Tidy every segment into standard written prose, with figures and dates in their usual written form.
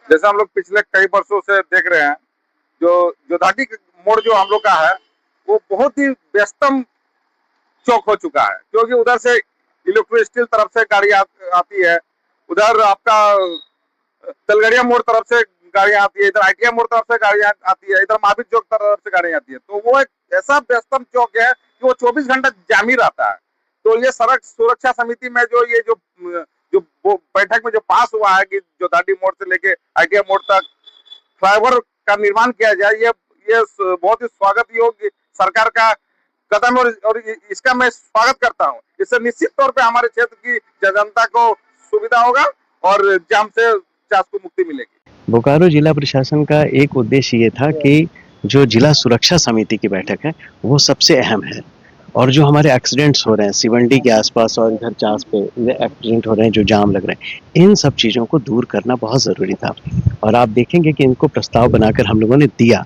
जैसे हम लोग पिछले कई वर्षों से देख रहे हैं, जो जोधाटी मोड़ जो हम लोग का है, वो बहुत ही व्यस्तम चौक हो चुका है, क्योंकि उधर से इलेक्ट्रो स्टील तरफ से गाड़ी आती है, उधर आपका तलगड़िया मोड़ तरफ से गाड़ियां आती है, इधर आईटीआई मोड़ तरफ से गाड़ियां आती है, इधर महावीर चौक तरफ से गाड़ियां आती है। तो वो एक ऐसा व्यस्तम चौक है कि वो 24 घंटा जाम ही रहता है। तो ये सड़क सुरक्षा समिति में जो ये जो बैठक में जो पास हुआ है कि जोधाटी मोड़ से लेके आईटीआई मोड़ तक फ्लाईओवर का निर्माण किया जाए, ये बहुत ही स्वागत योग्य सरकार का कदम है, और इसका मैं स्वागत करता हूँ। इससे निश्चित तौर पे हमारे क्षेत्र की जनता को सुविधा होगा और जाम से को मुक्ति मिलेगी। बोकारो जिला प्रशासन का एक उद्देश्य ये था कि जो जिला सुरक्षा समिति की बैठक है वो सबसे अहम है, और जो हमारे एक्सीडेंट्स हो रहे हैं सिवंडी के आसपास और इधर चास पे एक्सीडेंट हो रहे हैं, जो जाम लग रहे हैं, इन सब चीज़ों को दूर करना बहुत ज़रूरी था। और आप देखेंगे कि इनको प्रस्ताव बनाकर हम लोगों ने दिया।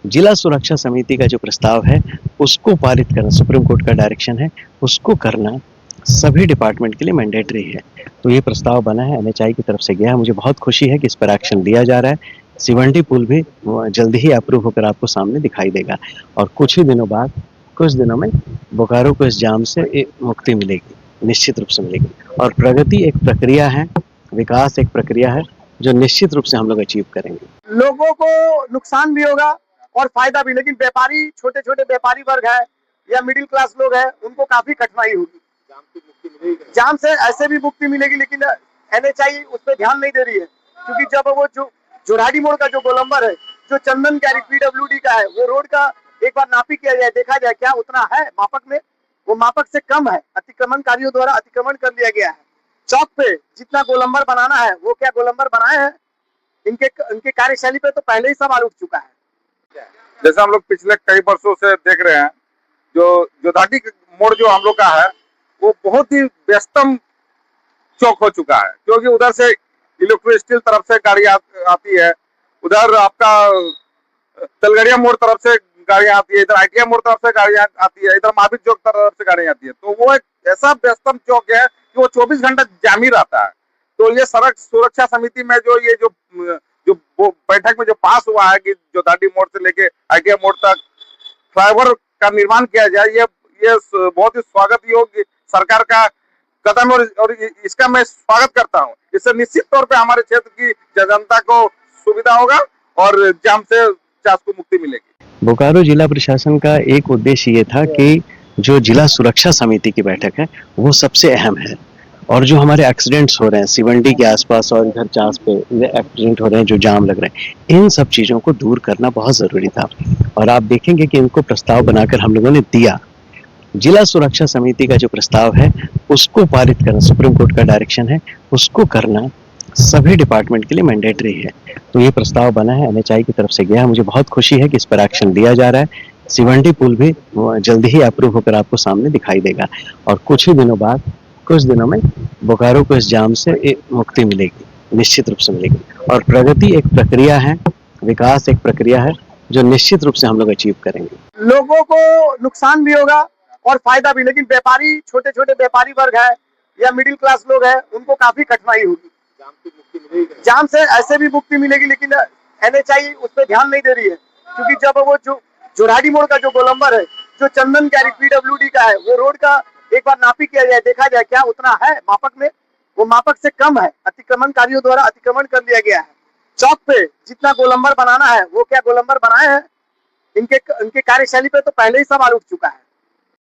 जिला सुरक्षा समिति का जो प्रस्ताव है उसको पारित करना, सुप्रीम कोर्ट का डायरेक्शन है, उसको करना सभी डिपार्टमेंट के लिए मैंडेटरी है। तो ये प्रस्ताव बना है, एनएचआई की तरफ से गया है। मुझे बहुत खुशी है कि इस पर एक्शन लिया जा रहा है। सिवंडी पुल भी जल्दी ही अप्रूव होकर आपको सामने दिखाई देगा, और कुछ ही दिनों बाद, कुछ दिनों में बोकारो को इस जाम से मुक्ति मिलेगी, निश्चित रूप से मिलेगी। और प्रगति एक प्रक्रिया है, विकास एक प्रक्रिया है, जो निश्चित रूप से हम लोग अचीव करेंगे। लोगों को नुकसान भी होगा और फायदा भी, लेकिन व्यापारी, छोटे छोटे व्यापारी वर्ग है या मिडिल क्लास लोग है, उनको काफी कठिनाई होगी। जाम से ऐसे भी मुक्ति मिलेगी, लेकिन एनएचआई उस पर ध्यान नहीं दे रही है, क्योंकि जब वो जो जोधाटी मोड़ का जो गोलंबर है, जो चंदन कैरी पीडब्ल्यूडी का है, वो रोड का एक बार नापी किया जाए, देखा जाए क्या उतना है मापक में, वो मापक से कम है। अतिक्रमणकारियों द्वारा अतिक्रमण कर लिया गया है। चौक पे जितना गोलंबर बनाना है, वो क्या गोलंबर बनाए हैं, इनके कार्यशैली पे तो पहले ही सवाल उठ चुका है। जैसे हम लोग पिछले कई वर्षों से देख रहे हैं, जो जोधाटी मोड़ जो हम लोग का है, वो बहुत ही व्यस्तम चौक हो चुका है, क्योंकि उधर से इलेक्ट्रो स्टील तरफ से गाड़ी आती है, उधर आपका तलगड़िया मोड़ तरफ से गाड़ियां आती है, इधर आईटीआई मोड़ तरफ से गाड़ियां आती है, इधर महावीर चौक तरफ से गाड़ियां आती है। तो वो एक ऐसा व्यस्तम चौक है कि वो 24 घंटा जाम ही रहता है। तो ये सड़क सुरक्षा समिति में जो ये जो बैठक में जो पास हुआ है कि जोधाटी मोड़ से लेके आईटीआई मोड़ तक फ्लाईओवर का निर्माण किया जाए, ये बहुत ही स्वागत योग्य सरकार का कदम है, और इसका मैं स्वागत करता हूँ। इससे निश्चित तौर पे हमारे क्षेत्र की जनता को सुविधा होगा और जाम से को मुक्ति मिलेगी। बोकारो जिला प्रशासन का एक उद्देश्य ये था कि जो जिला सुरक्षा समिति की बैठक है वो सबसे अहम है, और जो हमारे एक्सीडेंट्स हो रहे हैं सिवंडी के आसपास और इधर चास पे एक्सीडेंट हो रहे हैं, जो जाम लग रहे हैं, इन सब चीज़ों को दूर करना बहुत ज़रूरी था। और आप देखेंगे कि इनको प्रस्ताव बनाकर हम लोगों ने दिया। जिला सुरक्षा समिति का जो प्रस्ताव है उसको पारित करना, सुप्रीम कोर्ट का डायरेक्शन है, उसको करना सभी डिपार्टमेंट के लिए मैंडेटरी है। तो ये प्रस्ताव बना है, एनएचआई की तरफ से गया है। मुझे बहुत खुशी है कि इस पर एक्शन लिया जा रहा है। सिवंडी पुल भी जल्दी ही अप्रूव होकर आपको सामने दिखाई देगा, और कुछ ही दिनों बाद, कुछ दिनों में बोकारो को इस जाम से मुक्ति मिलेगी, निश्चित रूप से मिलेगी। और प्रगति एक प्रक्रिया है, विकास एक प्रक्रिया है, जो निश्चित रूप से हम लोग अचीव करेंगे। लोगों को नुकसान भी होगा और फायदा भी, लेकिन व्यापारी, छोटे छोटे व्यापारी वर्ग है या मिडिल क्लास लोग है, उनको काफी कठिनाई होगी। जाम से ऐसे भी मुक्ति मिलेगी, लेकिन एनएचआई उस पर ध्यान नहीं दे रही है, क्योंकि जब वो जो जोधाटी मोड़ का जो गोलंबर है, जो चंदन कैरी पीडब्ल्यूडी का है, वो रोड का एक बार नापी किया जाए, देखा जाए क्या उतना है मापक में, वो मापक से कम है। अतिक्रमणकारियों द्वारा अतिक्रमण कर लिया गया है। चौक पे जितना गोलंबर बनाना है, वो क्या गोलंबर बनाए हैं, इनके कार्यशैली पे तो पहले ही सवाल उठ चुका है।